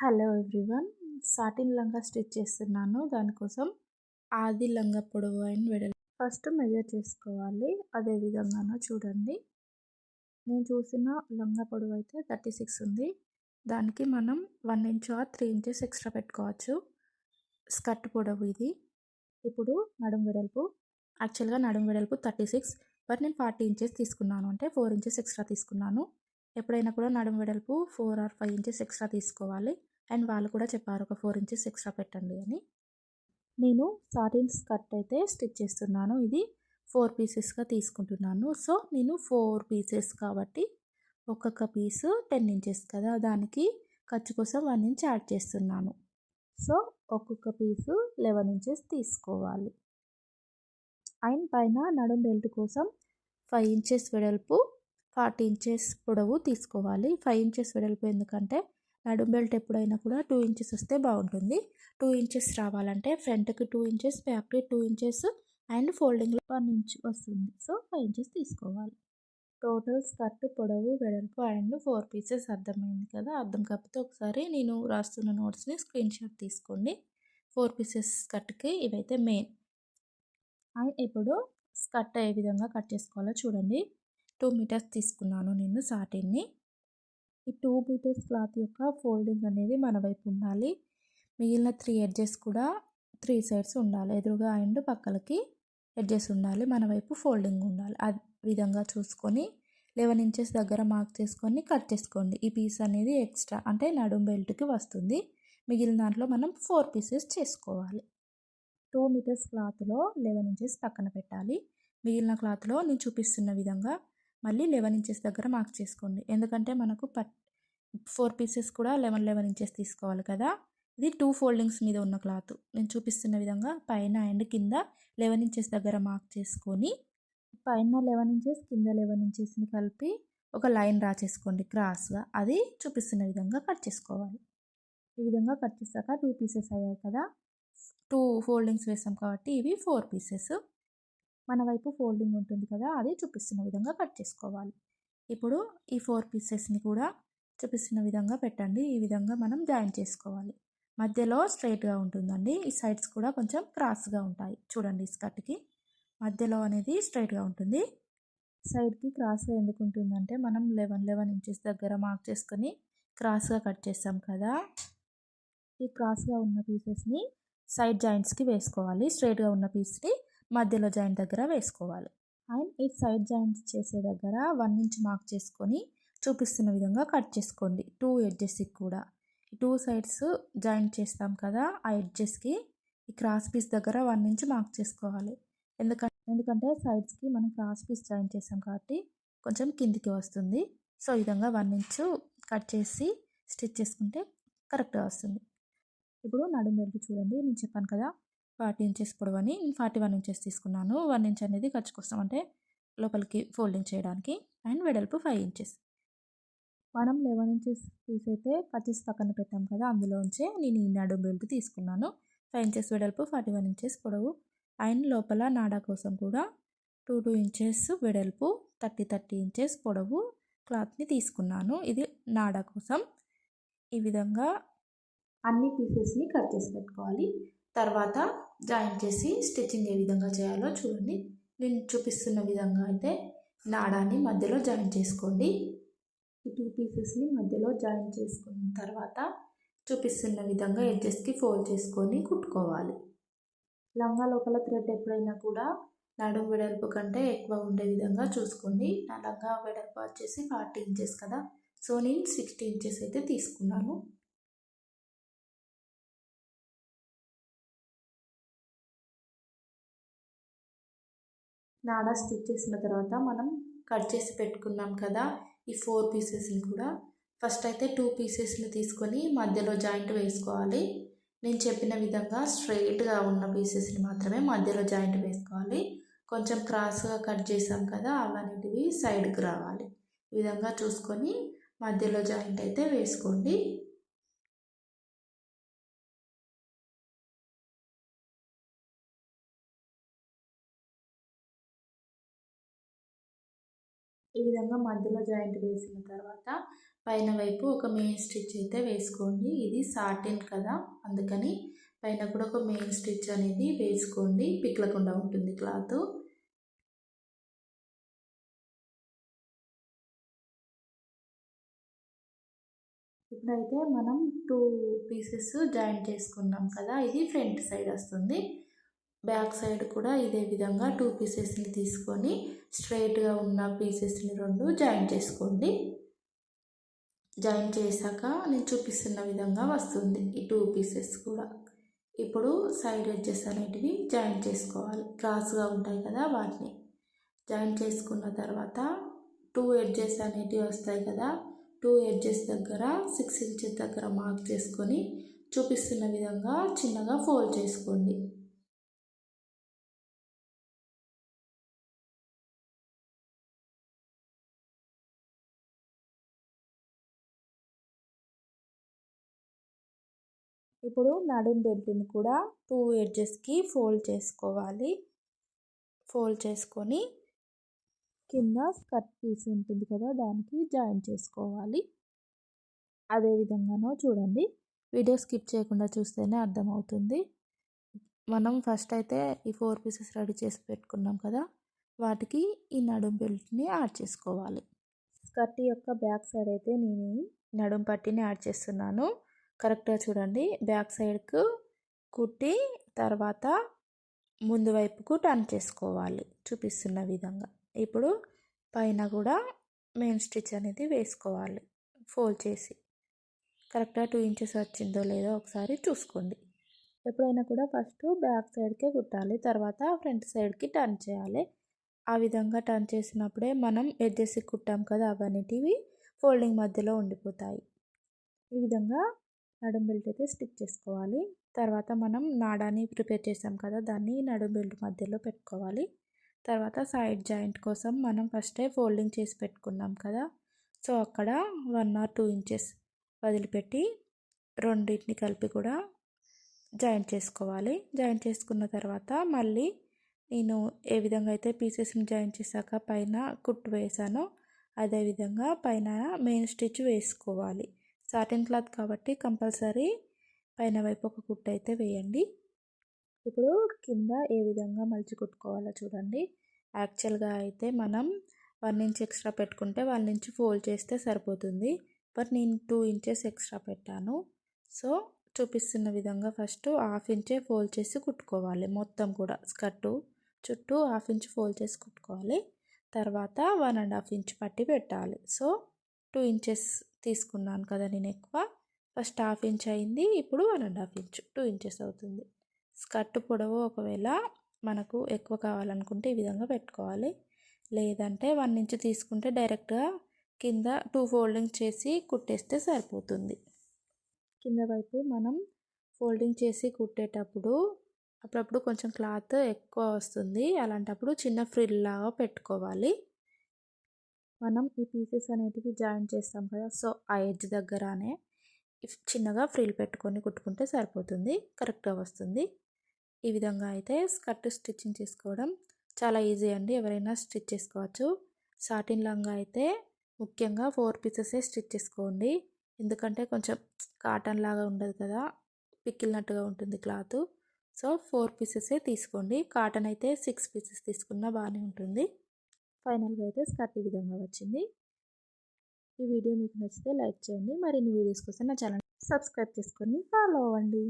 Hello everyone. Satin లంగా stitch చేస్తున్నాను. దానికోసం ఆది లంగా పొడవు అండ్ వెడల్పు ఫస్ట్ మెజర్ చేసుకోవాలి. అదే విధంగానో చూడండి. నేను చూసిన లంగా పొడవు అయితే 36 ఉంది. దానికి మనం 1 ఇంచ్ ఆర్ 3 ఇంచెస్ ఎక్స్ట్రా పెట్టుకోవచ్చు. స్కర్ట్ పొడవు ఇది. ఇప్పుడు నడుము వెడల్పు, యాక్చువల్గా నడుము వెడల్పు 36, బట్ నేను 40 ఇంచెస్ తీసుకున్నాను, అంటే 4 ఇంచెస్ ఎక్స్ట్రా తీసుకున్నాను. ఎప్పుడైనా కూడా నడుము వెడల్పు 4 ఆర్ 5 ఇంచెస్ ఎక్స్ట్రా తీసుకోవాలి. అండ్ వాళ్ళు కూడా చెప్పారు ఒక 4 ఇంచెస్ ఎక్స్ట్రా పెట్టండి అని. నేను సాటిన్ స్కర్ట్ అయితే స్టిచ్ చేస్తున్నాను. ఇది 4 పీసెస్గా తీసుకుంటున్నాను. సో నేను 4 పీసెస్ కాబట్టి ఒక్కొక్క పీసు 10 ఇంచెస్ కదా, దానికి ఖర్చు కోసం 1 ఇంచ్ యాడ్ చేస్తున్నాను. సో ఒక్కొక్క పీసు 11 ఇంచెస్ తీసుకోవాలి. అండ్ పైన నడుం బెల్ట్ కోసం 5 ఇంచెస్ వెడల్పు, 40 ఇంచెస్ పొడవు తీసుకోవాలి. 5 ఇంచెస్ వెడల్పు ఎందుకంటే నడుం బెల్ట్ ఎప్పుడైనా కూడా 2 ఇంచెస్ వస్తే బాగుంటుంది. 2 ఇంచెస్ రావాలంటే ఫ్రంట్కి 2 ఇంచెస్, బ్యాక్కి 2 ఇంచెస్ అండ్ ఫోల్డింగ్లో 1 ఇంచ్ వస్తుంది. సో 5 ఇంచెస్ తీసుకోవాలి. టోటల్ స్కర్ట్ పొడవు వెడల్పు అండ్ 4 పీసెస్ అర్థమైంది కదా. అర్థం కాకపోతే ఒకసారి నేను రాస్తున్న నోట్స్ని స్క్రీన్ షాట్ తీసుకోండి. 4 పీసెస్ స్కర్ట్కి ఇవైతే మెయిన్. అండ్ ఇప్పుడు స్కర్ట్ ఏ విధంగా కట్ చేసుకోవాలో చూడండి. 2 మీటర్స్ తీసుకున్నాను నేను సాటిన్ని. ఈ 2 మీటర్స్ క్లాత్ యొక్క ఫోల్డింగ్ అనేది మన వైపు ఉండాలి. మిగిలిన 3 ఎడ్జెస్ కూడా 3 సైడ్స్ ఉండాలి. ఎదురుగా అండ్ పక్కలకి ఎడ్జెస్ ఉండాలి. మన వైపు ఫోల్డింగ్ ఉండాలి. ఆ విధంగా చూసుకొని 11 ఇంచెస్ దగ్గర మార్క్ చేసుకొని కట్ చేసుకోండి. ఈ పీస్ అనేది ఎక్స్ట్రా, అంటే నడుం బెల్ట్కి వస్తుంది. మిగిలిన దాంట్లో మనం 4 పీసెస్ చేసుకోవాలి. 2 మీటర్స్ క్లాత్లో 11 ఇంచెస్ పక్కన పెట్టాలి. మిగిలిన క్లాత్లో నేను చూపిస్తున్న విధంగా మళ్ళీ 11 ఇంచెస్ దగ్గర మార్క్ చేసుకోండి. ఎందుకంటే మనకు 4 పీసెస్ కూడా 11 ఇంచెస్ తీసుకోవాలి కదా. ఇది 2 ఫోల్డింగ్స్ మీద ఉన్న క్లాత్. నేను చూపిస్తున్న విధంగా పైన అండ్ కింద 11 ఇంచెస్ దగ్గర మార్క్ చేసుకొని పైన 11 ఇంచెస్ కింద 11 ఇంచెస్ని కలిపి ఒక లైన్ డ్రా చేసుకోండి క్రాస్గా. అది చూపిస్తున్న విధంగా కట్ చేసుకోవాలి. ఈ విధంగా కట్ చేశాక 2 పీసెస్ అయ్యాయి కదా. 2 ఫోల్డింగ్స్ వేసాం కాబట్టి ఇవి 4 పీసెస్. మన వైపు ఫోల్డింగ్ ఉంటుంది కదా, అది చూపిస్తున్న విధంగా కట్ చేసుకోవాలి. ఇప్పుడు ఈ 4 పీసెస్ని కూడా చూపిస్తున్న విధంగా పెట్టండి. ఈ విధంగా మనం జాయిన్ చేసుకోవాలి. మధ్యలో స్ట్రైట్గా ఉంటుందండి. ఈ సైడ్స్ కూడా కొంచెం క్రాస్గా ఉంటాయి. చూడండి, స్కర్ట్కి మధ్యలో అనేది స్ట్రైట్గా ఉంటుంది. సైడ్కి క్రాస్గా ఎందుకు ఉంటుందంటే మనం 11 ఇంచెస్ దగ్గర మార్క్ చేసుకొని క్రాస్గా కట్ చేస్తాం కదా. ఈ క్రాస్గా ఉన్న పీసెస్ని సైడ్ జాయింట్స్కి వేసుకోవాలి. స్ట్రైట్గా ఉన్న పీస్ని మధ్యలో జాయింట్ దగ్గర వేసుకోవాలి. అండ్ ఈ సైడ్ జాయింట్స్ చేసే దగ్గర 1 ఇంచ్ మార్క్ చేసుకొని చూపిస్తున్న విధంగా కట్ చేసుకోండి. 2 ఎడ్జెస్కి కూడా 2 సైడ్స్ జాయింట్ చేస్తాం కదా, ఆ ఎడ్జెస్కి ఈ క్రాస్ పీస్ దగ్గర 1 ఇంచ్ మార్క్ చేసుకోవాలి. ఎందుకంటే సైడ్స్కి మనం క్రాస్ పీస్ జాయింట్ చేస్తాం కాబట్టి కొంచెం కిందికి వస్తుంది. సో ఈ విధంగా 1 ఇంచ్ కట్ చేసి స్టిచ్ చేసుకుంటే కరెక్ట్గా వస్తుంది. ఇప్పుడు నడుము బెల్ట్ చూడండి, నేను చెప్పాను కదా 40 ఇంచెస్ పొడవని, నేను 41 ఇంచెస్ తీసుకున్నాను. 1 ఇంచ్ అనేది ఖర్చు కోసం, అంటే లోపలికి ఫోల్డింగ్ చేయడానికి. అండ్ వెడల్పు 5 ఇంచెస్. మనం 11 ఇంచెస్ పీస్ అయితే కట్ చేసి పక్కన పెట్టాం కదా, అందులోంచే నేను ఈ నడుము బెల్ట్ తీసుకున్నాను. 5 ఇంచెస్ వెడల్పు, 41 ఇంచెస్ పొడవు. అండ్ లోపల నాడా కోసం కూడా 2 ఇంచెస్ వెడల్పు, 30 ఇంచెస్ పొడవు క్లాత్ని తీసుకున్నాను. ఇది నాడా కోసం. ఈ విధంగా అన్ని పీసెస్ని కట్ చేసి పెట్టుకోవాలి. తర్వాత జాయిన్ చేసి స్టిచ్చింగ్ ఏ విధంగా చేయాలో చూడండి. నేను చూపిస్తున్న విధంగా అయితే నాడాన్ని మధ్యలో జాయిన్ చేసుకోండి. ఈ 2 పీసెస్ని మధ్యలో జాయిన్ చేసుకున్న తర్వాత చూపిస్తున్న విధంగా ఎడ్జెస్కి ఫోల్డ్ చేసుకొని కుట్టుకోవాలి. లంగా లోపల థ్రెడ్ ఎప్పుడైనా కూడా నడుము వెడల్పు కంటే ఎక్కువ ఉండే విధంగా చూసుకోండి. నా లంగా వెడల్పు వచ్చేసి 40 ఇంచెస్ కదా, సో నేను 60 ఇంచెస్ అయితే తీసుకున్నాను. నాడా స్టిచ్ చేసిన తర్వాత మనం కట్ చేసి పెట్టుకున్నాం కదా, ఈ 4 పీసెస్ని కూడా ఫస్ట్ అయితే 2 పీసెస్ని తీసుకొని మధ్యలో జాయింట్ వేసుకోవాలి. నేను చెప్పిన విధంగా స్ట్రైట్గా ఉన్న పీసెస్ని మాత్రమే మధ్యలో జాయింట్ వేసుకోవాలి. కొంచెం క్రాస్గా కట్ చేసాం కదా, అవన్నిటివి సైడ్కి రావాలి. ఈ విధంగా చూసుకొని మధ్యలో జాయింట్ అయితే వేసుకోండి. ఈ విధంగా మధ్యలో జాయింట్ వేసిన తర్వాత పైన వైపు ఒక మెయిన్ స్టిచ్ అయితే వేసుకోండి. ఇది సాటిన్ కదా, అందుకని పైన కూడా ఒక మెయిన్ స్టిచ్ అనేది వేసుకోండి, పిక్లకుండా ఉంటుంది క్లాత్. ఇప్పుడైతే మనం 2 పీసెస్ జాయిన్ చేసుకున్నాం కదా, ఇది ఫ్రంట్ సైడ్ వస్తుంది. బ్యాక్ సైడ్ కూడా ఇదే విధంగా 2 పీసెస్ని తీసుకొని స్ట్రైట్గా ఉన్న పీసెస్ని 2 జాయిన్ చేసుకోండి. జాయిన్ చేశాక నేను చూపిస్తున్న విధంగా వస్తుంది ఈ 2 పీసెస్ కూడా. ఇప్పుడు సైడ్ ఎడ్జెస్ అనేటివి జాయిన్ చేసుకోవాలి. క్రాస్గా ఉంటాయి కదా, వాటిని జాయిన్ చేసుకున్న తర్వాత 2 ఎడ్జెస్ అనేటివి వస్తాయి కదా, 2 ఎడ్జెస్ దగ్గర 6 ఇంచెస్ దగ్గర మార్క్ చేసుకొని చూపిస్తున్న విధంగా చిన్నగా ఫోల్డ్ చేసుకోండి. ఇప్పుడు నడుం బెల్ట్ని కూడా 2 ఎడ్జెస్కి ఫోల్డ్ చేసుకోవాలి. ఫోల్డ్ చేసుకొని కింద స్కర్ట్ పీస్ ఉంటుంది కదా, దానికి జాయిన్ చేసుకోవాలి. అదే విధంగానో చూడండి, వీడియో స్కిప్ చేయకుండా చూస్తేనే అర్థమవుతుంది. మనం ఫస్ట్ అయితే ఈ 4 పీసెస్ రెడీ చేసి పెట్టుకున్నాం కదా, వాటికి ఈ నడుం బెల్ట్ని యాడ్ చేసుకోవాలి. స్కర్ట్ యొక్క బ్యాక్ సైడ్ అయితే నేను నడుం పట్టిని యాడ్ చేస్తున్నాను. కరెక్ట్గా చూడండి, బ్యాక్ సైడ్కు కుట్టి తర్వాత ముందు వైపుకు టర్న్ చేసుకోవాలి చూపిస్తున్న విధంగా. ఇప్పుడు పైన కూడా మెయిన్ స్టిచ్ అనేది వేసుకోవాలి ఫోల్డ్ చేసి. కరెక్ట్గా 2 ఇంచెస్ వచ్చిందో లేదో ఒకసారి చూసుకోండి. ఎప్పుడైనా కూడా ఫస్ట్ బ్యాక్ సైడ్కే కుట్టాలి, తర్వాత ఫ్రంట్ సైడ్కి టర్న్ చేయాలి. ఆ విధంగా టర్న్ చేసినప్పుడే మనం ఎడ్జెస్కి కుట్టాం కదా, అవన్నిటివి ఫోల్డింగ్ మధ్యలో ఉండిపోతాయి. ఈ విధంగా నడుం బెల్ట్ అయితే స్టిచ్ చేసుకోవాలి. తర్వాత మనం నాడాని ప్రిపేర్ చేసాం కదా, దాన్ని నడుం బెల్ట్ మధ్యలో పెట్టుకోవాలి. తర్వాత సైడ్ జాయింట్ కోసం మనం ఫస్టే ఫోల్డింగ్ చేసి పెట్టుకున్నాం కదా, సో అక్కడ 1 or 2 ఇంచెస్ వదిలిపెట్టి రెండింటిని కలిపి కూడా జాయింట్ చేసుకోవాలి. జాయింట్ చేసుకున్న తర్వాత మళ్ళీ నేను ఏ విధంగా అయితే పీసెస్ని జాయిన్ చేశాక పైన కుట్టు వేసానో అదేవిధంగా పైన మెయిన్ స్టిచ్ వేసుకోవాలి. సాటిన్ క్లాత్ కాబట్టి కంపల్సరీ పైన వైపు ఒక కుట్టు అయితే వేయండి. ఇప్పుడు కింద ఏ విధంగా మలిచి కుట్టుకోవాలో చూడండి. యాక్చువల్గా అయితే మనం 1 ఇంచ్ ఎక్స్ట్రా పెట్టుకుంటే 1 ఇంచ్ ఫోల్డ్ చేస్తే సరిపోతుంది, బట్ నేను 2 ఇంచెస్ ఎక్స్ట్రా పెట్టాను. సో చూపిస్తున్న విధంగా ఫస్ట్ 1/2 ఇంచే ఫోల్డ్ చేసి కుట్టుకోవాలి. మొత్తం కూడా స్కర్టు చుట్టూ 1/2 ఇంచ్ ఫోల్డ్ చేసి కుట్టుకోవాలి. తర్వాత 1.5 ఇంచ్ పట్టి పెట్టాలి. సో 2 ఇంచెస్ తీసుకున్నాను కదా నేను ఎక్కువ, ఫస్ట్ 1/2 ఇంచ్ అయింది, ఇప్పుడు 1.5 ఇంచ్ 2 ఇంచెస్ అవుతుంది. స్కర్ట్ పొడవు ఒకవేళ మనకు ఎక్కువ కావాలనుకుంటే ఈ విధంగా పెట్టుకోవాలి, లేదంటే 1 ఇంచ్ తీసుకుంటే డైరెక్ట్గా కింద 2 ఫోల్డింగ్ చేసి కుట్టేస్తే సరిపోతుంది. కింద వైపు మనం ఫోల్డింగ్ చేసి కుట్టేటప్పుడు అప్పుడప్పుడు కొంచెం క్లాత్ ఎక్కువ వస్తుంది, అలాంటప్పుడు చిన్న ఫ్రిల్ లాగా పెట్టుకోవాలి. మనం ఈ పీసెస్ అనేటివి జాయిన్ చేస్తాం కదా, సో ఆ ఎడ్జ్ దగ్గరనే చిన్నగా ఫ్రిల్ పెట్టుకొని కుట్టుకుంటే సరిపోతుంది, కరెక్ట్గా వస్తుంది. ఈ విధంగా అయితే స్కర్ట్ స్టిచ్చింగ్ చేసుకోవడం చాలా ఈజీ అండి, ఎవరైనా స్టిచ్ చేసుకోవచ్చు. సాటిన్ లంగా అయితే ముఖ్యంగా 4 పీసెసే స్టిచ్ చేసుకోండి, ఎందుకంటే కొంచెం కాటన్ లాగా ఉండదు కదా, పిక్కిలినట్టుగా ఉంటుంది క్లాత్. సో 4 పీసెసే తీసుకోండి. కాటన్ అయితే 6 పీసెస్ తీసుకున్నా బాగానే ఉంటుంది. ఫైనల్గా అయితే స్కర్ట్ ఈ విధంగా వచ్చింది. ఈ వీడియో మీకు నచ్చితే లైక్ చేయండి, మరిన్ని వీడియోస్ కోసం నా ఛానల్ సబ్స్క్రైబ్ చేసుకొని ఫాలో అవ్వండి.